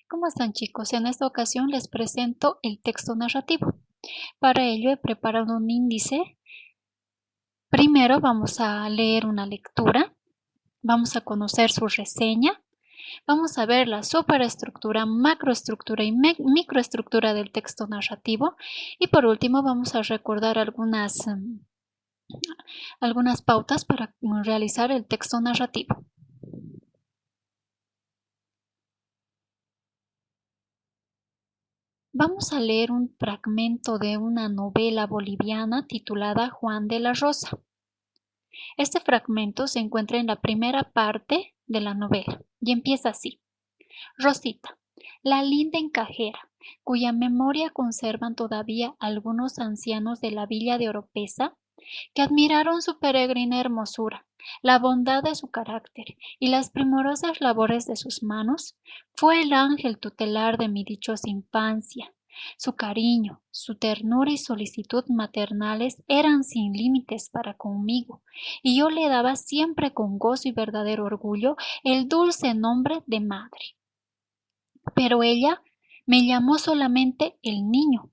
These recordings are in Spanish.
¿Cómo están, chicos? En esta ocasión les presento el texto narrativo. Para ello he preparado un índice. Primero vamos a leer una lectura, vamos a conocer su reseña, vamos a ver la superestructura, macroestructura y microestructura del texto narrativo y por último vamos a recordar algunas pautas para realizar el texto narrativo. Vamos a leer un fragmento de una novela boliviana titulada Juan de la Rosa. Este fragmento se encuentra en la primera parte de la novela y empieza así. Rosita, la linda encajera, cuya memoria conservan todavía algunos ancianos de la villa de Oropesa, que admiraron su peregrina hermosura, la bondad de su carácter y las primorosas labores de sus manos, fue el ángel tutelar de mi dichosa infancia. Su cariño, su ternura y solicitud maternales eran sin límites para conmigo, y yo le daba siempre con gozo y verdadero orgullo el dulce nombre de madre. Pero ella me llamó solamente el niño,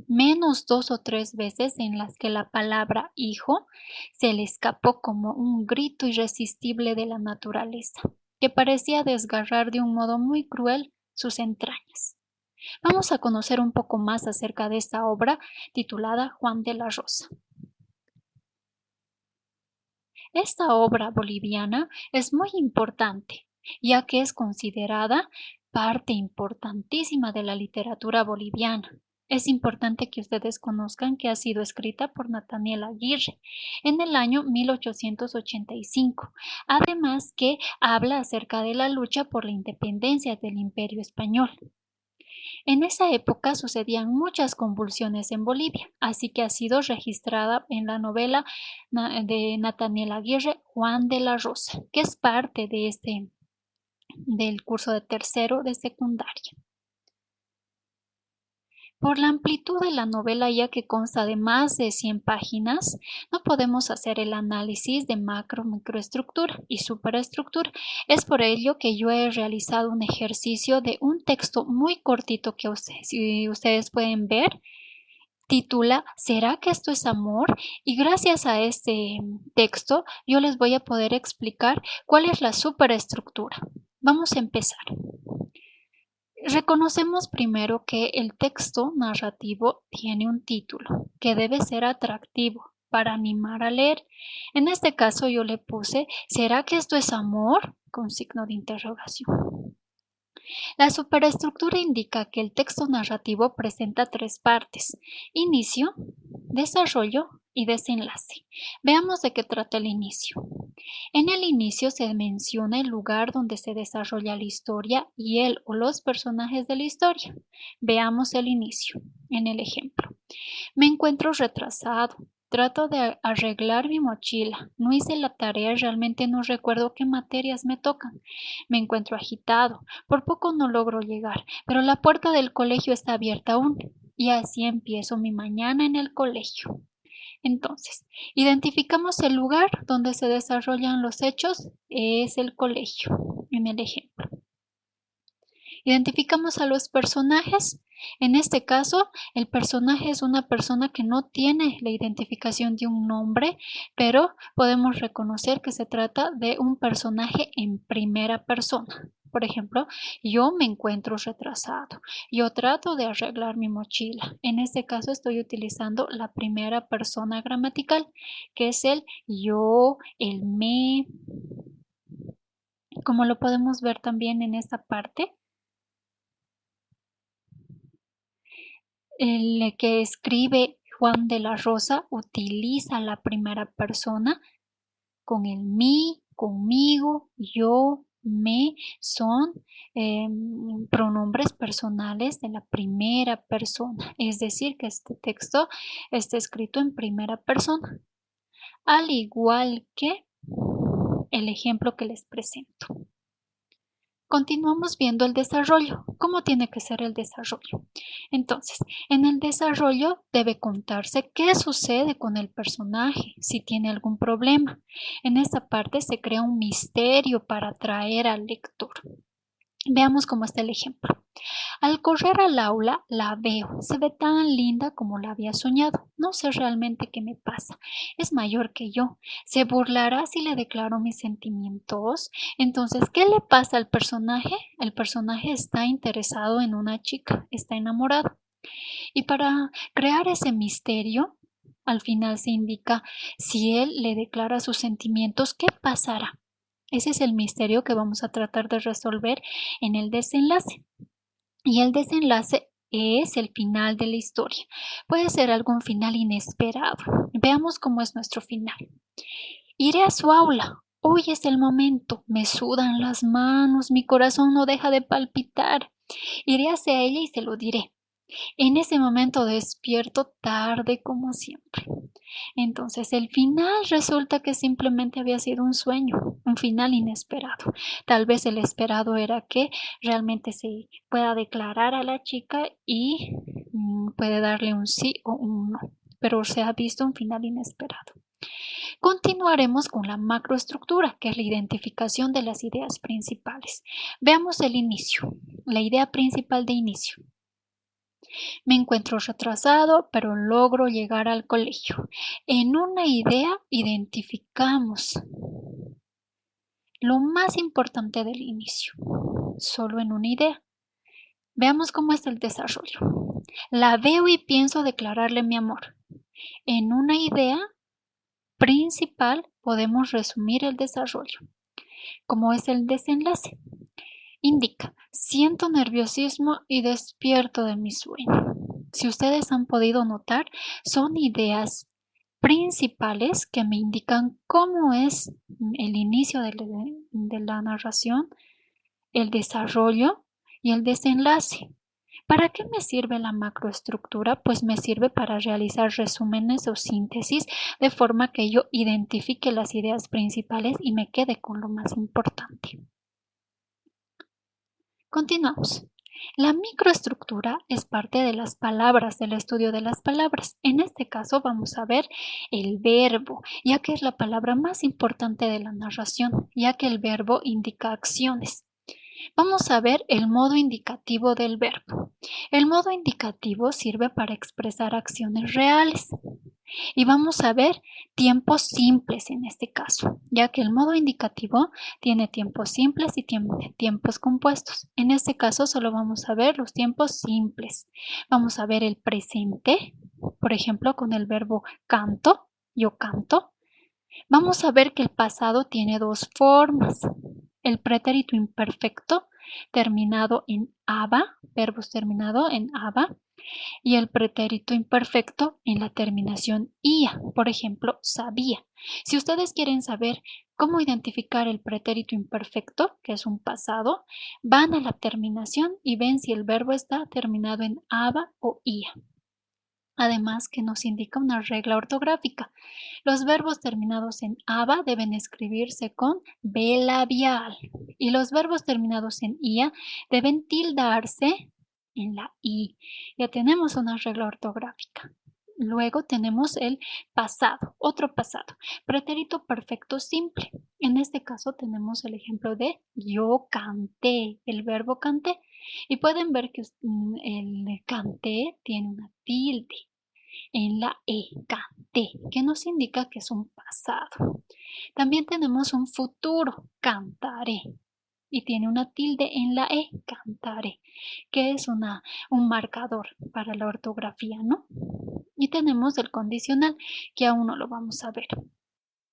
menos 2 o 3 veces en las que la palabra hijo se le escapó como un grito irresistible de la naturaleza, que parecía desgarrar de un modo muy cruel sus entrañas. Vamos a conocer un poco más acerca de esta obra titulada Juan de la Rosa. Esta obra boliviana es muy importante, ya que es considerada parte importantísima de la literatura boliviana. Es importante que ustedes conozcan que ha sido escrita por Nathaniel Aguirre en el año 1885, además que habla acerca de la lucha por la independencia del Imperio Español. En esa época sucedían muchas convulsiones en Bolivia, así que ha sido registrada en la novela de Nathaniel Aguirre, Juan de la Rosa, que es parte del curso de tercero de secundaria. Por la amplitud de la novela, ya que consta de más de 100 páginas, no podemos hacer el análisis de microestructura y superestructura. Es por ello que yo he realizado un ejercicio de un texto muy cortito que si ustedes pueden ver, titula ¿Será que esto es amor? Y gracias a este texto yo les voy a poder explicar cuál es la superestructura. Vamos a empezar. Reconocemos primero que el texto narrativo tiene un título que debe ser atractivo para animar a leer. En este caso yo le puse ¿será que esto es amor? Con signo de interrogación. La superestructura indica que el texto narrativo presenta 3 partes: inicio, desarrollo y desenlace. Veamos de qué trata el inicio. En el inicio se menciona el lugar donde se desarrolla la historia y el o los personajes de la historia. Veamos el inicio en el ejemplo. Me encuentro retrasado. Trato de arreglar mi mochila. No hice la tarea y realmente no recuerdo qué materias me tocan. Me encuentro agitado. Por poco no logro llegar, pero la puerta del colegio está abierta aún. Y así empiezo mi mañana en el colegio. Entonces, identificamos el lugar donde se desarrollan los hechos, es el colegio, en el ejemplo. Identificamos a los personajes. En este caso, el personaje es una persona que no tiene la identificación de un nombre, pero podemos reconocer que se trata de un personaje en primera persona. Por ejemplo, yo me encuentro retrasado. Yo trato de arreglar mi mochila. En este caso estoy utilizando la primera persona gramatical, que es el yo, el me. Como lo podemos ver también en esta parte, el que escribe Juan de la Rosa utiliza la primera persona con el mí, conmigo, yo, me, son pronombres personales de la primera persona. Es decir, que este texto está escrito en primera persona, al igual que el ejemplo que les presento. Continuamos viendo el desarrollo. ¿Cómo tiene que ser el desarrollo? Entonces, en el desarrollo debe contarse qué sucede con el personaje, si tiene algún problema. En esta parte se crea un misterio para atraer al lector. Veamos cómo está el ejemplo. Al correr al aula la veo, se ve tan linda como la había soñado. No sé realmente qué me pasa. Es mayor que yo. ¿Se burlará si le declaro mis sentimientos? Entonces, ¿qué le pasa al personaje? El personaje está interesado en una chica, está enamorado. Y para crear ese misterio, al final se indica si él le declara sus sentimientos, ¿qué pasará? Ese es el misterio que vamos a tratar de resolver en el desenlace. Y el desenlace es el final de la historia. Puede ser algún final inesperado. Veamos cómo es nuestro final. Iré a su aula. Hoy es el momento. Me sudan las manos, mi corazón no deja de palpitar. Iré hacia ella y se lo diré. En ese momento despierto tarde como siempre. Entonces el final resulta que simplemente había sido un sueño, un final inesperado. Tal vez el esperado era que realmente se pueda declarar a la chica y puede darle un sí o un no, pero se ha visto un final inesperado. Continuaremos con la macroestructura, que es la identificación de las ideas principales. Veamos el inicio, la idea principal de inicio. Me encuentro retrasado, pero logro llegar al colegio. En una idea identificamos lo más importante del inicio, solo en una idea. Veamos cómo es el desarrollo. La veo y pienso declararle mi amor. En una idea principal podemos resumir el desarrollo. ¿Cómo es el desenlace? Indica, siento nerviosismo y despierto de mi sueño. Si ustedes han podido notar, son ideas principales que me indican cómo es el inicio de la narración, el desarrollo y el desenlace. ¿Para qué me sirve la macroestructura? Pues me sirve para realizar resúmenes o síntesis de forma que yo identifique las ideas principales y me quede con lo más importante. Continuamos. La microestructura es parte de las palabras, del estudio de las palabras. En este caso vamos a ver el verbo, ya que es la palabra más importante de la narración, ya que el verbo indica acciones. Vamos a ver el modo indicativo del verbo. El modo indicativo sirve para expresar acciones reales. Y vamos a ver tiempos simples en este caso, ya que el modo indicativo tiene tiempos simples y tiempos compuestos. En este caso solo vamos a ver los tiempos simples. Vamos a ver el presente, por ejemplo, con el verbo canto, yo canto. Vamos a ver que el pasado tiene dos formas. El pretérito imperfecto terminado en aba, verbos terminado en aba, y el pretérito imperfecto en la terminación ia, por ejemplo, sabía. Si ustedes quieren saber cómo identificar el pretérito imperfecto, que es un pasado, van a la terminación y ven si el verbo está terminado en aba o ia. Además que nos indica una regla ortográfica. Los verbos terminados en aba deben escribirse con B labial y los verbos terminados en ia deben tildarse en la i. Ya tenemos una regla ortográfica. Luego tenemos el pasado, otro pasado, pretérito perfecto simple. En este caso tenemos el ejemplo de yo canté, el verbo canté. Y pueden ver que el canté tiene una tilde en la E, canté, que nos indica que es un pasado. También tenemos un futuro, cantaré, y tiene una tilde en la E, cantaré, que es un marcador para la ortografía, ¿no? Y tenemos el condicional, que aún no lo vamos a ver.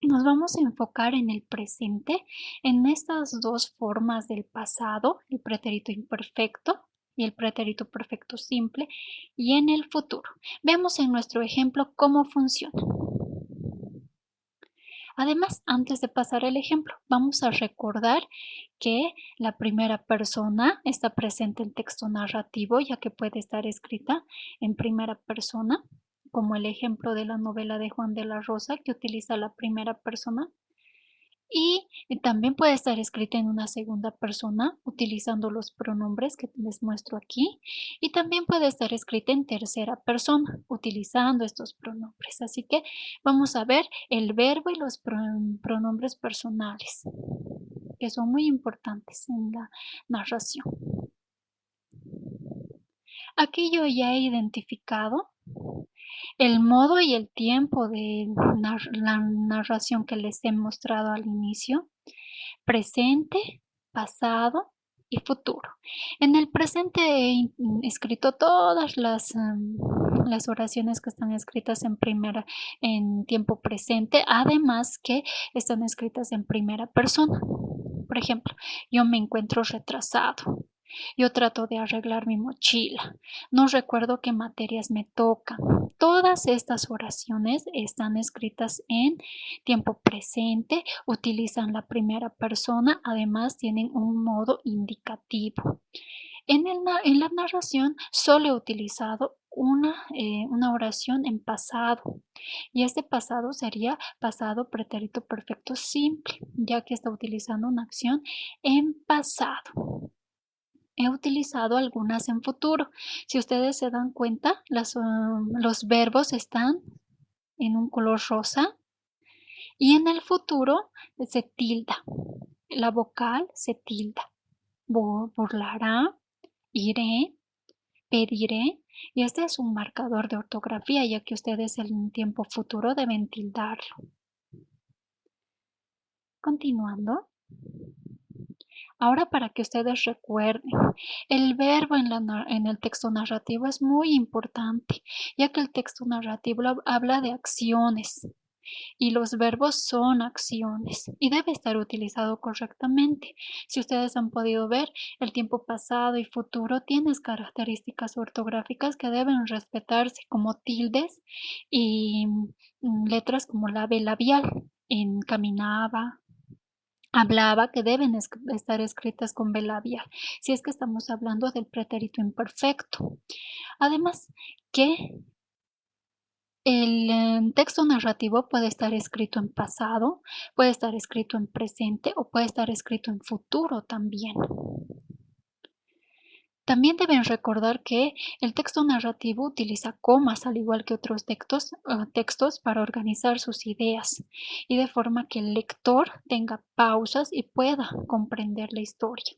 Nos vamos a enfocar en el presente, en estas dos formas del pasado, el pretérito imperfecto y el pretérito perfecto simple, y en el futuro. Veamos en nuestro ejemplo cómo funciona. Además, antes de pasar el ejemplo, vamos a recordar que la primera persona está presente en texto narrativo, ya que puede estar escrita en primera persona, como el ejemplo de la novela de Juan de la Rosa, que utiliza la primera persona. Y también puede estar escrita en una segunda persona utilizando los pronombres que les muestro aquí. Y también puede estar escrita en tercera persona utilizando estos pronombres. Así que vamos a ver el verbo y los pronombres personales, que son muy importantes en la narración. Aquí yo ya he identificado el modo y el tiempo de la narración que les he mostrado al inicio: presente, pasado y futuro. En el presente he escrito todas las oraciones que están escritas en tiempo presente, además que están escritas en primera persona. Por ejemplo, yo me encuentro retrasado. Yo trato de arreglar mi mochila. No recuerdo qué materias me tocan. Todas estas oraciones están escritas en tiempo presente, utilizan la primera persona, además tienen un modo indicativo. En la narración solo he utilizado una oración en pasado, y este pasado sería pasado pretérito perfecto simple, ya que está utilizando una acción en pasado. He utilizado algunas en futuro. Si ustedes se dan cuenta, los verbos están en un color rosa, y en el futuro se tilda. La vocal se tilda. Burlará, iré, pediré. Y este es un marcador de ortografía, ya que ustedes en tiempo futuro deben tildarlo. Continuando. Ahora, para que ustedes recuerden, el verbo en el texto narrativo es muy importante, ya que el texto narrativo habla de acciones y los verbos son acciones y debe estar utilizado correctamente. Si ustedes han podido ver, el tiempo pasado y futuro tienen características ortográficas que deben respetarse, como tildes y letras como la B labial en caminaba, hablaba, que deben estar escritas con B labial, si es que estamos hablando del pretérito imperfecto. Además, que el texto narrativo puede estar escrito en pasado, puede estar escrito en presente o puede estar escrito en futuro también. También deben recordar que el texto narrativo utiliza comas, al igual que otros textos para organizar sus ideas, y de forma que el lector tenga pausas y pueda comprender la historia.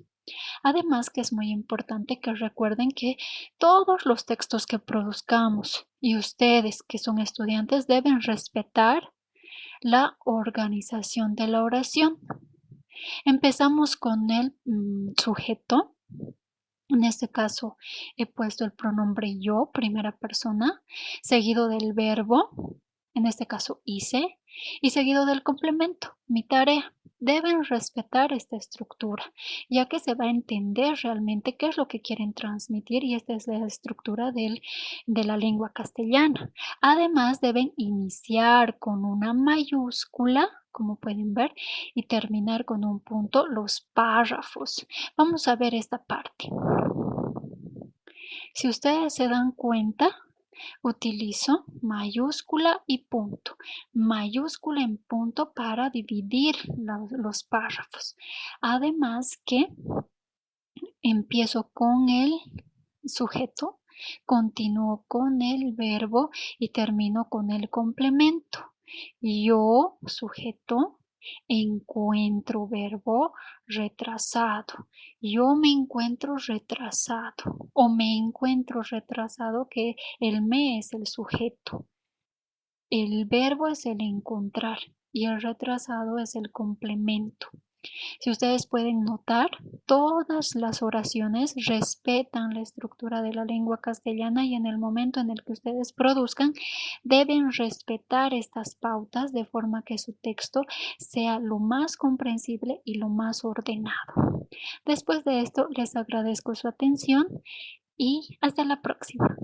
Además, que es muy importante que recuerden que todos los textos que produzcamos y ustedes, que son estudiantes, deben respetar la organización de la oración. Empezamos con el sujeto. En este caso he puesto el pronombre yo, primera persona, seguido del verbo, en este caso hice, y seguido del complemento, mi tarea. Deben respetar esta estructura, ya que se va a entender realmente qué es lo que quieren transmitir, y esta es la estructura de la lengua castellana. Además, deben iniciar con una mayúscula, como pueden ver, y terminar con un punto los párrafos. Vamos a ver esta parte. Si ustedes se dan cuenta, utilizo mayúscula y punto. Mayúscula en punto para dividir los párrafos. Además, que empiezo con el sujeto, continúo con el verbo y termino con el complemento. Yo, sujeto, encuentro, verbo, retrasado. Yo me encuentro retrasado, o me encuentro retrasado, que el me es el sujeto. El verbo es el encontrar y el retrasado es el complemento. Si ustedes pueden notar, todas las oraciones respetan la estructura de la lengua castellana, y en el momento en el que ustedes produzcan, deben respetar estas pautas de forma que su texto sea lo más comprensible y lo más ordenado. Después de esto, les agradezco su atención y hasta la próxima.